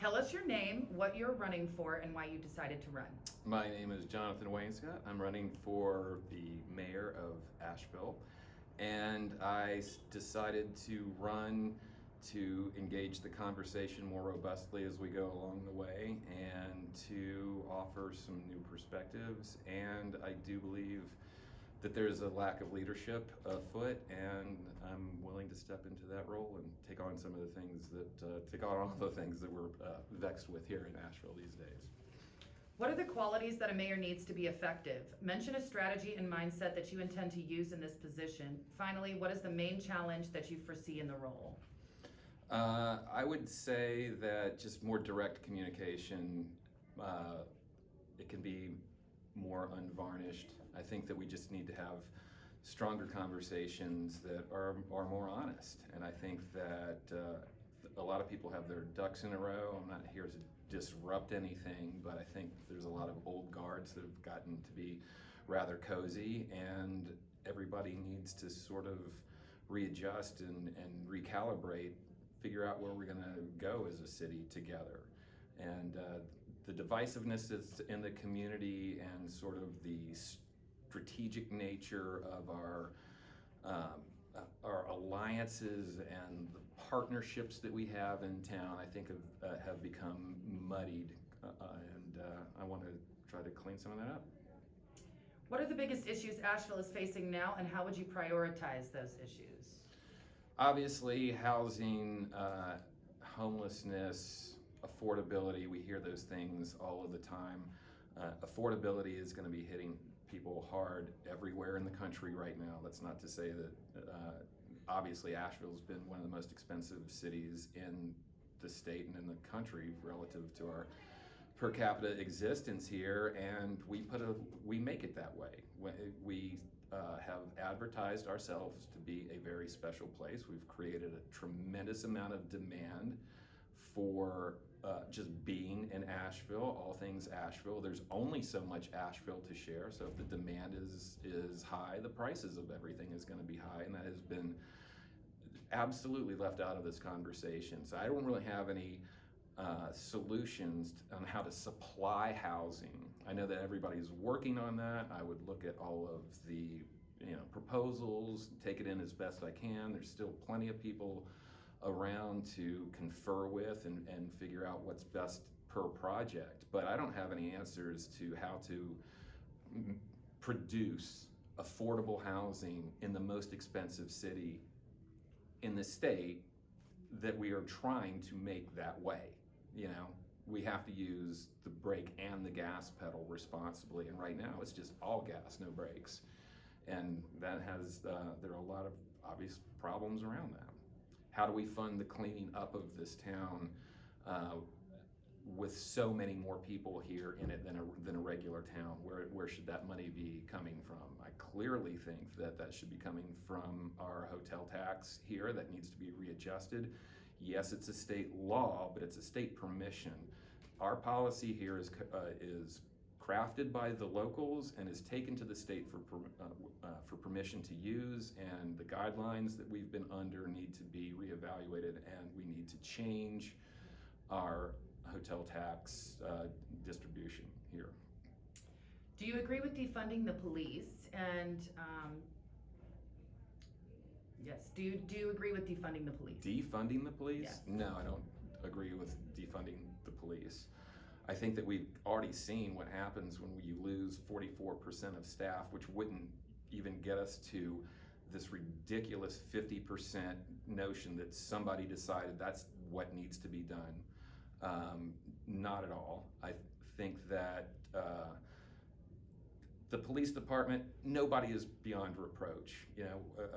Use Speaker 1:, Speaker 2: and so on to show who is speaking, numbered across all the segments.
Speaker 1: Tell us your name, what you're running for, and why you decided to run.
Speaker 2: My name is Jonathan Wainscott. I'm running for the mayor of Asheville, and I decided to run to engage the conversation more robustly as we go along the way and to offer some new perspectives. And I do believe that there's a lack of leadership afoot, and I'm willing to step into that role and take on some of the things take on all the things that we're vexed with here in Asheville these days.
Speaker 1: What are the qualities that a mayor needs to be effective? Mention a strategy and mindset that you intend to use in this position. Finally, what is the main challenge that you foresee in the role?
Speaker 2: I would say that just more direct communication, it can be more unvarnished. I think that we just need to have stronger conversations that are more honest. And I think that a lot of people have their ducks in a row. I'm not here to disrupt anything, but I think there's a lot of old guards that have gotten to be rather cozy, and everybody needs to sort of readjust and recalibrate, figure out where we're going to go as a city together. And the divisiveness that's in the community and sort of the strategic nature of our alliances and the partnerships that we have in town, I think have become muddied, and I want to try to clean some of that up.
Speaker 1: What are the biggest issues Asheville is facing now, and how would you prioritize those issues?
Speaker 2: Obviously, housing, homelessness, affordability, we hear those things all of the time. Affordability is going to be hitting people hard everywhere in the country right now. That's not to say that, obviously, Asheville's been one of the most expensive cities in the state and in the country relative to our per capita existence here, and we make it that way. We have advertised ourselves to be a very special place. We've created a tremendous amount of demand for just being in Asheville, all things Asheville. There's only so much Asheville to share, so if the demand is high, the prices of everything is going to be high, and that has been absolutely left out of this conversation. So I don't really have any solutions on how to supply housing. I know that everybody's working on that. I would look at all of the proposals, take it in as best I can. There's still plenty of people around to confer with and figure out what's best per project. But I don't have any answers to how to produce affordable housing in the most expensive city in the state that we are trying to make that way. We have to use the brake and the gas pedal responsibly, and right now it's just all gas, no brakes. And that there are a lot of obvious problems around that. How do we fund the cleaning up of this town with so many more people here in it than a regular town? Where should that money be coming from? I clearly think that should be coming from our hotel tax here that needs to be readjusted. Yes, it's a state law, but it's a state permission. Our policy here is crafted by the locals and is taken to the state for permission to use, and the guidelines that we've been under need to be reevaluated, and we need to change our hotel tax distribution here.
Speaker 1: Do you agree with defunding the police? And yes, do you agree with defunding the police?
Speaker 2: Defunding the police?
Speaker 1: Yes.
Speaker 2: No, I don't agree with defunding the police. I think that we've already seen what happens when you lose 44% of staff, which wouldn't even get us to this ridiculous 50% notion that somebody decided that's what needs to be done. Not at all. I think that the police department, nobody is beyond reproach.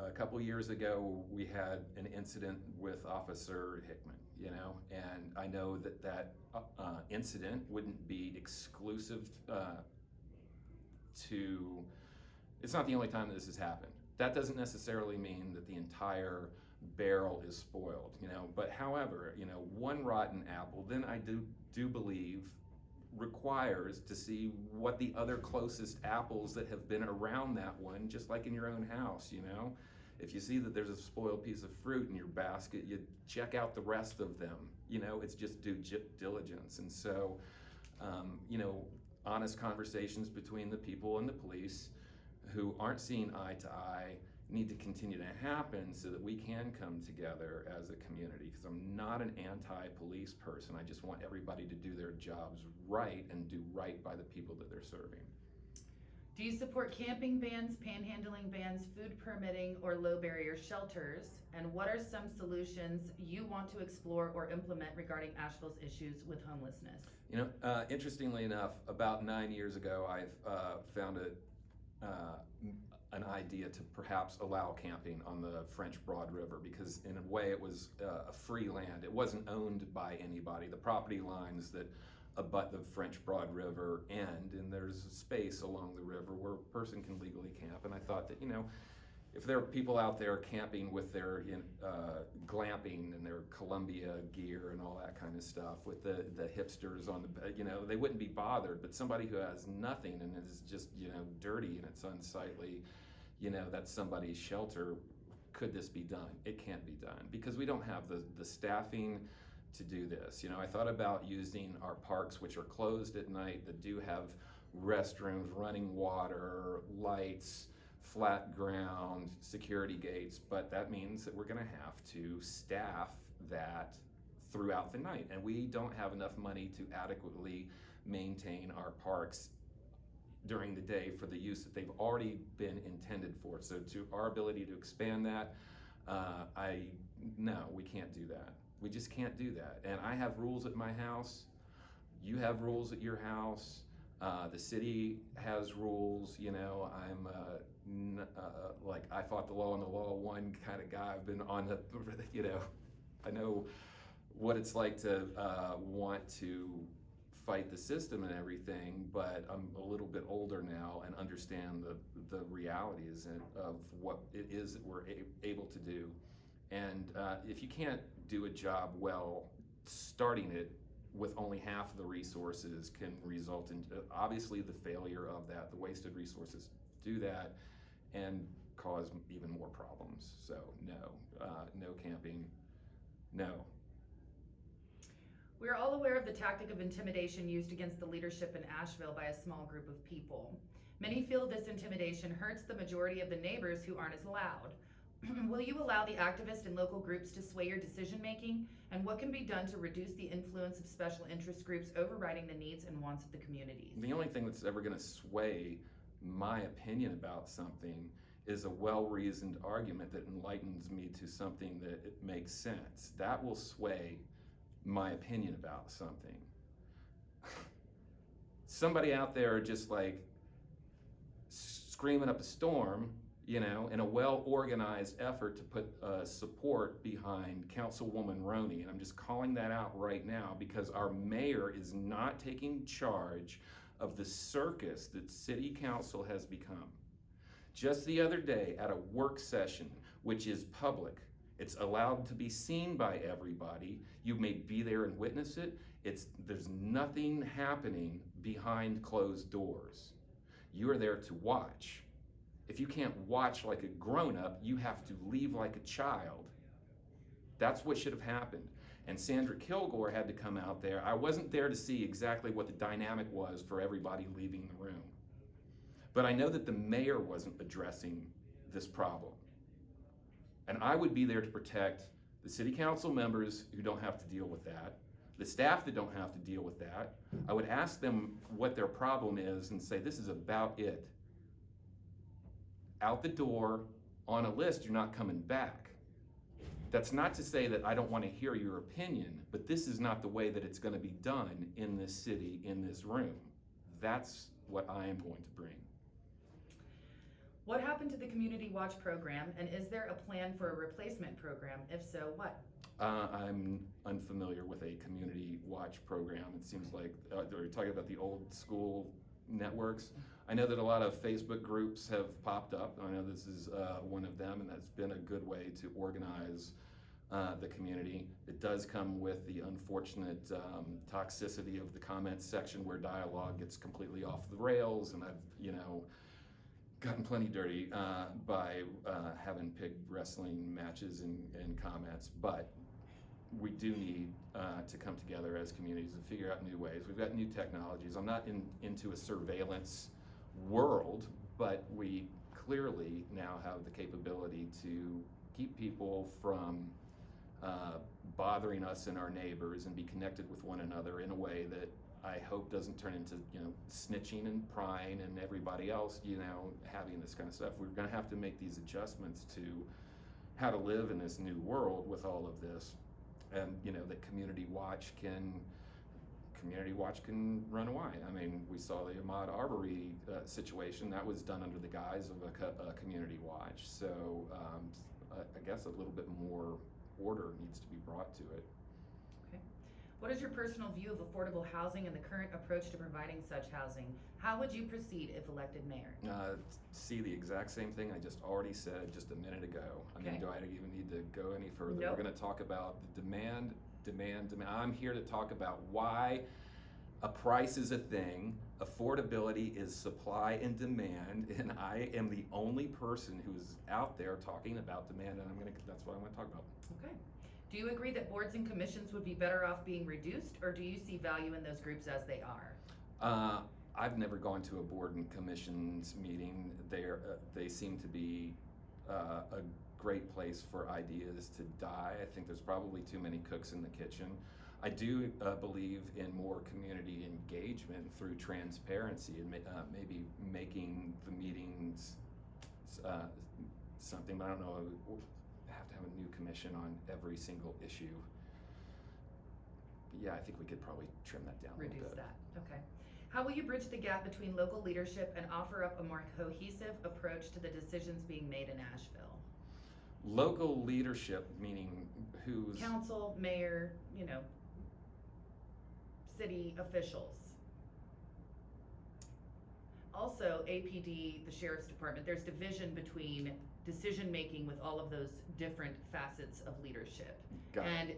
Speaker 2: A couple years ago, we had an incident with Officer Hickman, and I know that incident wouldn't be exclusive it's not the only time that this has happened. That doesn't necessarily mean that the entire barrel is spoiled, but however, one rotten apple, then I do believe requires to see what the other closest apples that have been around that one, just like in your own house, If you see that there's a spoiled piece of fruit in your basket, you check out the rest of them. It's just due diligence. And so, honest conversations between the people and the police who aren't seeing eye to eye need to continue to happen so that we can come together as a community, because I'm not an anti-police person. I just want everybody to do their jobs right and do right by the people that they're serving.
Speaker 1: Do you support camping bans, panhandling bans, food permitting, or low barrier shelters? And what are some solutions you want to explore or implement regarding Asheville's issues with homelessness?
Speaker 2: Interestingly enough, about 9 years ago, I've found an idea to perhaps allow camping on the French Broad River, because in a way it was a free land. It wasn't owned by anybody. The property lines that abut the French Broad River end, and there's space along the river where a person can legally camp. And I thought that, if there are people out there camping with their glamping and their Columbia gear and all that kind of stuff, with the hipsters on the, they wouldn't be bothered. But somebody who has nothing and is just, dirty and it's unsightly, that's somebody's shelter. Could this be done? It can't be done because we don't have the staffing to do this. I thought about using our parks, which are closed at night, that do have restrooms, running water, lights, flat ground, security gates, but that means that we're going to have to staff that throughout the night, and we don't have enough money to adequately maintain our parks during the day for the use that they've already been intended for. So to our ability to expand that, no, we can't do that. We just can't do that. And I have rules at my house. You have rules at your house. The city has rules. I'm like, I fought the law and the law won kind of guy. I've been on the, I know what it's like to want to fight the system and everything, but I'm a little bit older now and understand the realities of what it is that we're able to do. And if you can't do a job well, starting it with only half of the resources can result in obviously the failure of that. The wasted resources do that and cause even more problems. So no camping, no.
Speaker 1: We are all aware of the tactic of intimidation used against the leadership in Asheville by a small group of people. Many feel this intimidation hurts the majority of the neighbors who aren't as loud. Will you allow the activists and local groups to sway your decision making? And what can be done to reduce the influence of special interest groups overriding the needs and wants of the communities?
Speaker 2: The only thing that's ever going to sway my opinion about something is a well-reasoned argument that enlightens me to something that it makes sense. That will sway my opinion about something. Somebody out there just like screaming up a storm, in a well-organized effort to put support behind Councilwoman Roney. And I'm just calling that out right now because our mayor is not taking charge of the circus that city council has become. Just the other day at a work session, which is public, it's allowed to be seen by everybody. You may be there and witness it. There's nothing happening behind closed doors. You are there to watch. If you can't watch like a grown-up, you have to leave like a child. That's what should have happened. And Sandra Kilgore had to come out there. I wasn't there to see exactly what the dynamic was for everybody leaving the room. But I know that the mayor wasn't addressing this problem. And I would be there to protect the city council members who don't have to deal with that, the staff that don't have to deal with that. I would ask them what their problem is and say, this is about it. Out the door, on a list, you're not coming back. That's not to say that I don't want to hear your opinion, but this is not the way that it's going to be done in this city, in this room. That's what I am going to bring.
Speaker 1: What happened to the Community Watch program, and is there a plan for a replacement program? If so, what?
Speaker 2: I'm unfamiliar with a Community Watch program. It seems like they're talking about the old school networks. I know that a lot of Facebook groups have popped up. I know this is one of them, and that's been a good way to organize the community. It does come with the unfortunate toxicity of the comments section where dialogue gets completely off the rails, and I've, gotten plenty dirty by having pig wrestling matches and comments, but we do need to come together as communities and figure out new ways. We've got new technologies. I'm not into a surveillance world, but we clearly now have the capability to keep people from bothering us and our neighbors and be connected with one another in a way that I hope doesn't turn into, snitching and prying and everybody else, having this kind of stuff. We're going to have to make these adjustments to how to live in this new world with all of this. And, that Community Watch can run away. I mean, we saw the Ahmaud Arbery situation. That was done under the guise of a Community Watch. So I guess a little bit more order needs to be brought to it.
Speaker 1: Okay. What is your personal view of affordable housing and the current approach to providing such housing? How would you proceed if elected mayor?
Speaker 2: See the exact same thing I just already said just a minute ago. I mean, do I even need to go any further?
Speaker 1: Nope.
Speaker 2: We're going to talk about the demand. I'm here to talk about why a price is a thing, affordability is supply and demand, and I am the only person who's out there talking about demand, and that's what I'm going to talk about.
Speaker 1: Okay. Do you agree that boards and commissions would be better off being reduced, or do you see value in those groups as they are?
Speaker 2: I've never gone to a board and commissions meeting. They seem to be a great place for ideas to die. I think there's probably too many cooks in the kitchen. I do believe in more community engagement through transparency and maybe making the meetings something, but I don't know, we'll have to have a new commission on every single issue. Yeah, I think we could probably trim that down a little bit.
Speaker 1: Reduce that, okay. How will you bridge the gap between local leadership and offer up a more cohesive approach to the decisions being made in Asheville?
Speaker 2: Local leadership, meaning who's?
Speaker 1: Council, mayor, city officials. Also, APD, the Sheriff's Department, there's division between decision-making with all of those different facets of leadership. And,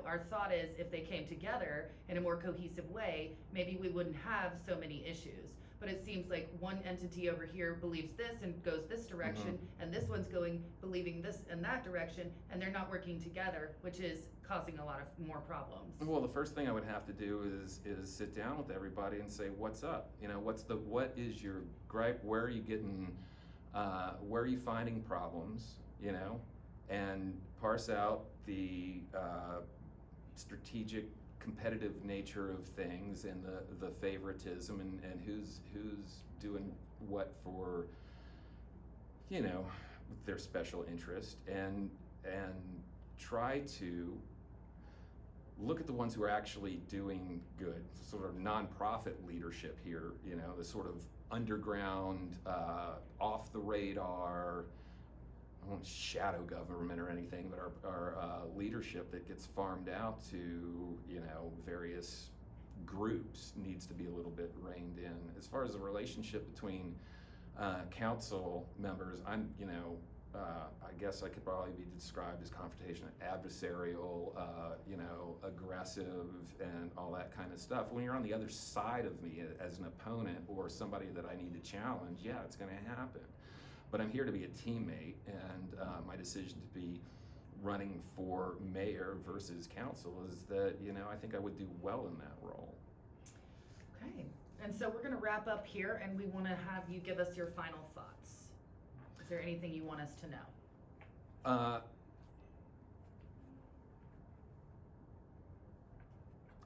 Speaker 1: our thought is if they came together in a more cohesive way, maybe we wouldn't have so many issues. But it seems like one entity over here believes this and goes this direction, and this one's believing this and that direction, and they're not working together, which is causing a lot of more problems.
Speaker 2: Well, the first thing I would have to do is sit down with everybody and say, what's up? What is your gripe? Where are you getting, where are you finding problems? And parse out the strategic competitive nature of things and the favoritism and who's doing what for their special interest, and try to look at the ones who are actually doing good, sort of nonprofit leadership here, the sort of underground, off the radar, I won't shadow government or anything, but our leadership that gets farmed out to various groups needs to be a little bit reined in. As far as the relationship between council members, I guess I could probably be described as confrontational, adversarial, aggressive, and all that kind of stuff. When you're on the other side of me as an opponent or somebody that I need to challenge, yeah, it's going to happen. But I'm here to be a teammate, and my decision to be running for mayor versus council is that, I think I would do well in that role.
Speaker 1: Okay, and so we're going to wrap up here, and we want to have you give us your final thoughts. Is there anything you want us to know?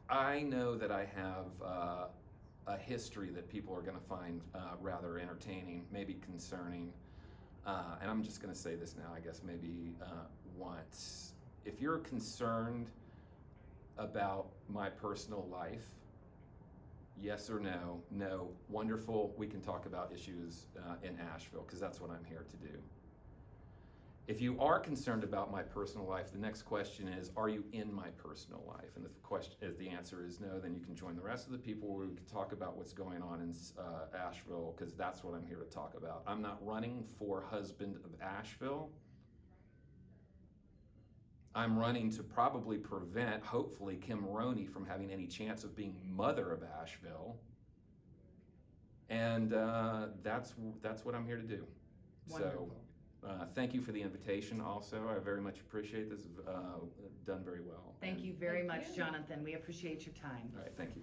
Speaker 2: I know that I have a history that people are going to find rather entertaining, maybe concerning. And I'm just going to say this now, I guess maybe once. If you're concerned about my personal life, yes or no? No. Wonderful. We can talk about issues in Asheville, because that's what I'm here to do. If you are concerned about my personal life, the next question is, are you in my personal life? And if the answer is no, then you can join the rest of the people where we can talk about what's going on in Asheville, because that's what I'm here to talk about. I'm not running for husband of Asheville. I'm running to probably prevent, hopefully, Kim Roney from having any chance of being mother of Asheville. And that's what I'm here to do.
Speaker 1: Wonderful.
Speaker 2: So thank you for the invitation also. I very much appreciate this. Done very well.
Speaker 1: Thank you very much, Jonathan. We appreciate your time.
Speaker 2: All right, thank you.